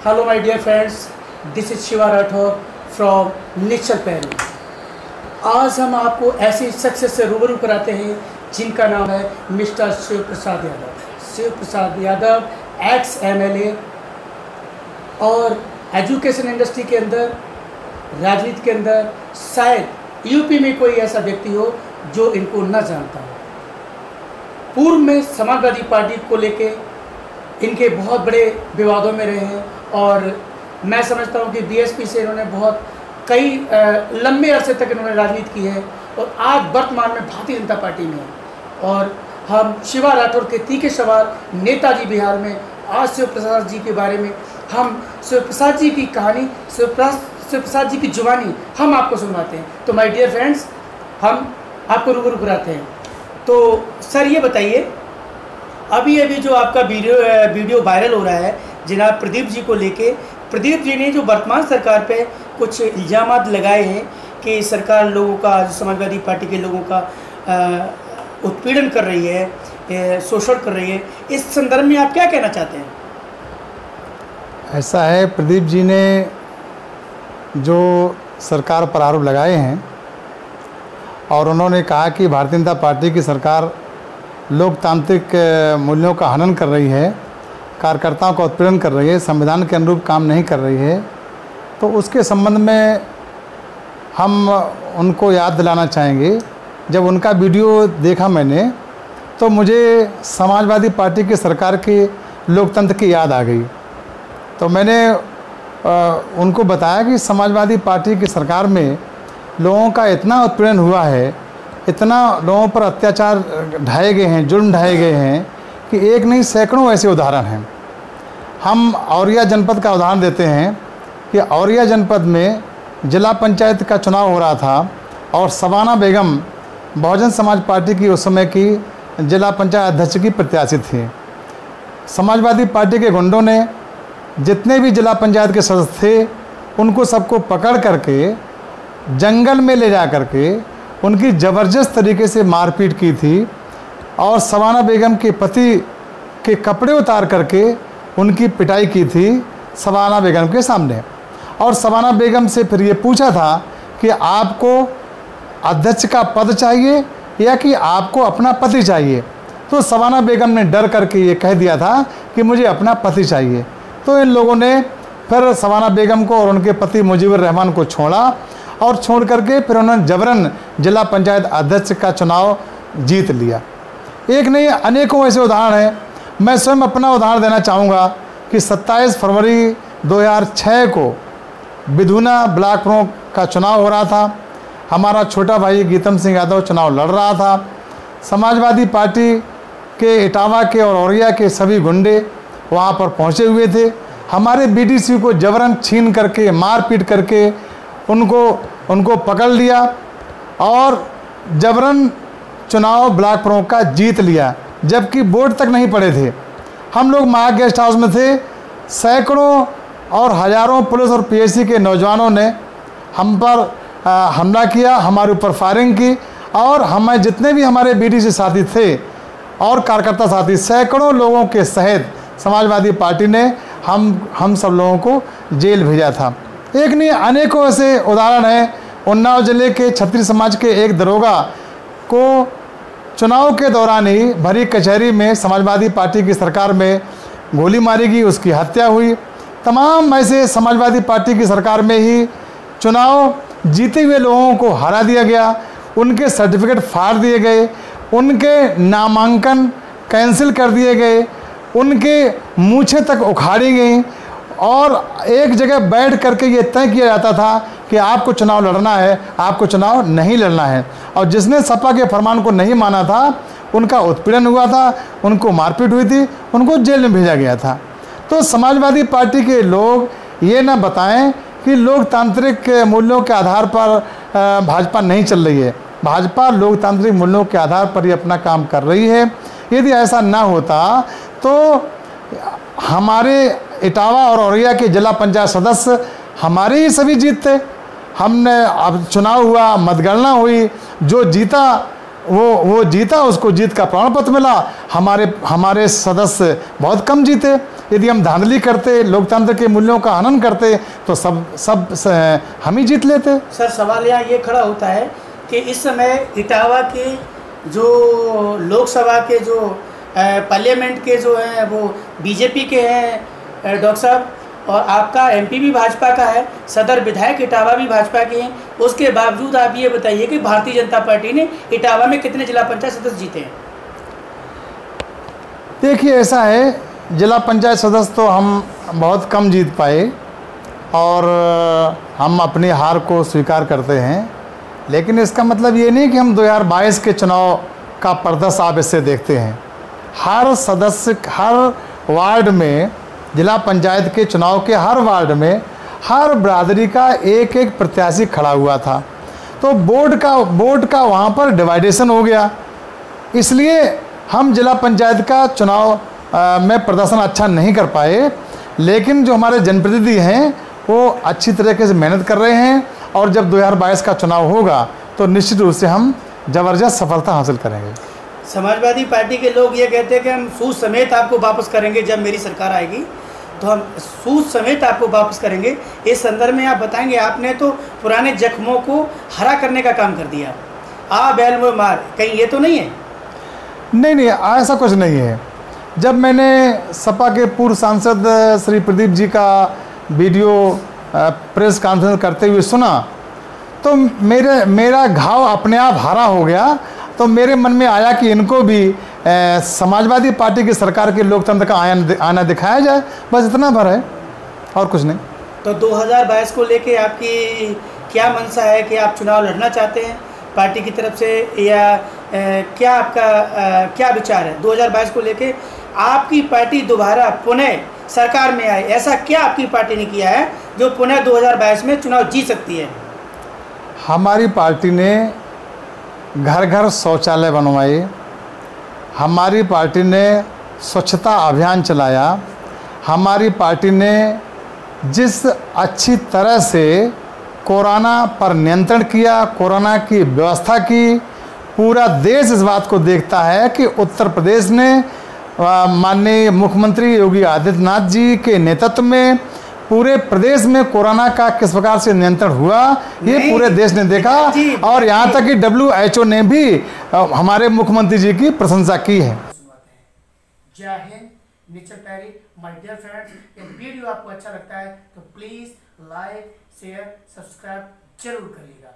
Hello my dear friends, this is Shiva Rathore from Nichal Pehlu। आज हम आपको ऐसी शख्सियत से रूबरू कराते हैं जिनका नाम है mister Shiv Prasad Yadav. Shiv Prasad Yadav x MLA और एजुकेशन इंडस्ट्री के अंदर, राजनीति के अंदर शायद यूपी में कोई ऐसा व्यक्ति हो जो इनको न जानता हो। पूर्व में समाजवादी पार्टी को लेके इनके बहुत बड़े विवादों में रहे हैं और मैं समझता हूं कि BSP से इन्होंने बहुत कई लंबे अरसे तक इन्होंने राजनीति की है और आज वर्तमान में भारतीय जनता पार्टी में है। और हम शिवा राठौर के तीखे सवाल नेताजी बिहार में आज शिव प्रसाद जी के बारे में, हम शिव प्रसाद जी की कहानी, शिव प्रसाद जी की जुबानी हम आपको सुनवाते हैं। तो माय डियर फ्रेंड्स, हम आपको रूबरू कराते हैं। तो सर ये बताइए, अभी जो आपका वीडियो वायरल हो रहा है जनाब प्रदीप जी को लेके, प्रदीप जी ने जो वर्तमान सरकार पे कुछ इल्ज़ामात लगाए हैं कि सरकार लोगों का, समाजवादी पार्टी के लोगों का उत्पीड़न कर रही है, शोषण कर रही है, इस संदर्भ में आप क्या कहना चाहते हैं? ऐसा है, प्रदीप जी ने जो सरकार पर आरोप लगाए हैं और उन्होंने कहा कि भारतीय जनता पार्टी की सरकार लोकतांत्रिक मूल्यों का हनन कर रही है, कार्यकर्ताओं का उत्पीड़न कर रही है, संविधान के अनुरूप काम नहीं कर रही है, तो उसके संबंध में हम उनको याद दिलाना चाहेंगे। जब उनका वीडियो देखा मैंने तो मुझे समाजवादी पार्टी की सरकार के लोकतंत्र की याद आ गई। तो मैंने उनको बताया कि समाजवादी पार्टी की सरकार में लोगों का इतना उत्पीड़न हुआ है, इतना लोगों पर अत्याचार ढाए गए हैं, जुर्म ढाए गए हैं कि एक नहीं सैकड़ों ऐसे उदाहरण हैं। हम औरैया जनपद का उदाहरण देते हैं कि औरैया जनपद में जिला पंचायत का चुनाव हो रहा था और सबाना बेगम बहुजन समाज पार्टी की उस समय की जिला पंचायत अध्यक्ष की प्रत्याशी थी। समाजवादी पार्टी के गुंडों ने जितने भी जिला पंचायत के सदस्य थे उनको सबको पकड़ करके जंगल में ले जा करके उनकी ज़बरदस्त तरीके से मारपीट की थी और सबाना बेगम के पति के कपड़े उतार करके उनकी पिटाई की थी सबाना बेगम के सामने। और सबाना बेगम से फिर ये पूछा था कि आपको अध्यक्ष का पद चाहिए या कि आपको अपना पति चाहिए। तो सबाना बेगम ने डर करके ये कह दिया था कि मुझे अपना पति चाहिए। तो इन लोगों ने फिर सबाना बेगम को और उनके पति मुजीबुर रहमान को छोड़ा और छोड़ करके फिर उन्होंने जबरन जिला पंचायत अध्यक्ष का चुनाव जीत लिया। एक नहीं अनेकों ऐसे उदाहरण हैं। मैं स्वयं अपना उदाहरण देना चाहूँगा कि 27 फरवरी 2006 को बिधुना ब्लॉक प्रमुख का चुनाव हो रहा था। हमारा छोटा भाई गीतम सिंह यादव चुनाव लड़ रहा था। समाजवादी पार्टी के इटावा के और औरैया के सभी गुंडे वहाँ पर पहुँचे हुए थे। हमारे BDC को जबरन छीन करके, मारपीट करके उनको पकड़ लिया और जबरन चुनाव ब्लॉक प्रमुख का जीत लिया, जबकि वोट तक नहीं पड़े थे। हम लोग महा गेस्ट हाउस में थे। सैकड़ों और हज़ारों पुलिस और PSC के नौजवानों ने हम पर हमला किया, हमारे ऊपर फायरिंग की और हमें जितने भी हमारे BDC साथी थे और कार्यकर्ता साथी, सैकड़ों लोगों के सहित समाजवादी पार्टी ने हम सब लोगों को जेल भेजा था। एक नहीं अनेकों ऐसे उदाहरण हैं। उन्नाव जिले के क्षत्रिय समाज के एक दरोगा को चुनाव के दौरान ही भरी कचहरी में समाजवादी पार्टी की सरकार में गोली मारी गई, उसकी हत्या हुई। तमाम ऐसे समाजवादी पार्टी की सरकार में ही चुनाव जीते हुए लोगों को हरा दिया गया, उनके सर्टिफिकेट फाड़ दिए गए, उनके नामांकन कैंसिल कर दिए गए, उनके मूछें तक उखाड़ी गई और एक जगह बैठ करके ये तय किया जाता था कि आपको चुनाव लड़ना है, आपको चुनाव नहीं लड़ना है। और जिसने सपा के फरमान को नहीं माना था उनका उत्पीड़न हुआ था, उनको मारपीट हुई थी, उनको जेल में भेजा गया था। तो समाजवादी पार्टी के लोग ये ना बताएं कि लोकतांत्रिक मूल्यों के आधार पर भाजपा नहीं चल रही है। भाजपा लोकतांत्रिक मूल्यों के आधार पर ही अपना काम कर रही है। यदि ऐसा ना होता तो हमारे इटावा और औरैया के जिला पंचायत सदस्य हमारे ही सभी जीतते। हमने अब चुनाव हुआ, मतगणना हुई, जो जीता वो जीता, उसको जीत का प्रमाण पत्र मिला। हमारे सदस्य बहुत कम जीते। यदि हम धांधली करते, लोकतंत्र के मूल्यों का हनन करते, तो सब हम ही जीत लेते। सर, सवाल यहाँ ये खड़ा होता है कि इस समय इटावा के जो लोकसभा के जो पार्लियामेंट के जो हैं वो बीजेपी के हैं डॉक्टर साहब, और आपका एमपी भी भाजपा का है, सदर विधायक इटावा भी भाजपा के हैं। उसके बावजूद आप ये बताइए कि भारतीय जनता पार्टी ने इटावा में कितने जिला पंचायत सदस्य जीते हैं? देखिए, ऐसा है, जिला पंचायत सदस्य तो हम बहुत कम जीत पाए और हम अपनी हार को स्वीकार करते हैं, लेकिन इसका मतलब ये नहीं कि हम 2022 के चुनाव का प्रदर्शन आप इससे देखते हैं। हर सदस्य, हर वार्ड में, जिला पंचायत के चुनाव के हर वार्ड में हर बरादरी का एक एक प्रत्याशी खड़ा हुआ था। तो बोर्ड का वहाँ पर डिवाइडेशन हो गया, इसलिए हम जिला पंचायत का चुनाव में प्रदर्शन अच्छा नहीं कर पाए। लेकिन जो हमारे जनप्रतिनिधि हैं वो अच्छी तरीके से मेहनत कर रहे हैं, और जब 2022 का चुनाव होगा तो निश्चित रूप से हम ज़बरदस्त सफलता हासिल करेंगे। समाजवादी पार्टी के लोग ये कहते हैं कि हम सूद समेत आपको वापस करेंगे, जब मेरी सरकार आएगी तो हम सूद समेत आपको वापस करेंगे। इस संदर्भ में आप बताएंगे, आपने तो पुराने जख्मों को हरा करने का काम कर दिया। बैल में मार, कहीं ये तो नहीं है? नहीं, ऐसा कुछ नहीं है। जब मैंने सपा के पूर्व सांसद श्री प्रदीप जी का वीडियो प्रेस कॉन्फ्रेंस करते हुए सुना, तो मेरा घाव अपने आप हरा हो गया। तो मेरे मन में आया कि इनको भी समाजवादी पार्टी की सरकार के लोकतंत्र का आना दिखाया जाए, बस इतना भर है, और कुछ नहीं। तो 2022 को लेके आपकी क्या मंशा है कि आप चुनाव लड़ना चाहते हैं पार्टी की तरफ से, या क्या आपका क्या विचार है 2022 को लेके? आपकी पार्टी दोबारा पुनः सरकार में आए, ऐसा क्या आपकी पार्टी ने किया है जो पुनः 2022 में चुनाव जीत सकती है? हमारी पार्टी ने घर घर शौचालय बनवाए, हमारी पार्टी ने स्वच्छता अभियान चलाया, हमारी पार्टी ने जिस अच्छी तरह से कोरोना पर नियंत्रण किया, कोरोना की व्यवस्था की, पूरा देश इस बात को देखता है कि उत्तर प्रदेश ने माननीय मुख्यमंत्री योगी आदित्यनाथ जी के नेतृत्व में पूरे प्रदेश में कोरोना का किस प्रकार से नियंत्रण हुआ, ये पूरे देश ने देखा। और यहाँ तक कि WHO ने भी हमारे मुख्यमंत्री जी की प्रशंसा की है। जय हिंद, नेचर पैरी, माय डियर फ्रेंड्स। यदि वीडियो आपको अच्छा लगता है तो प्लीज लाइक, शेयर, सब्सक्राइब जरूर करिएगा।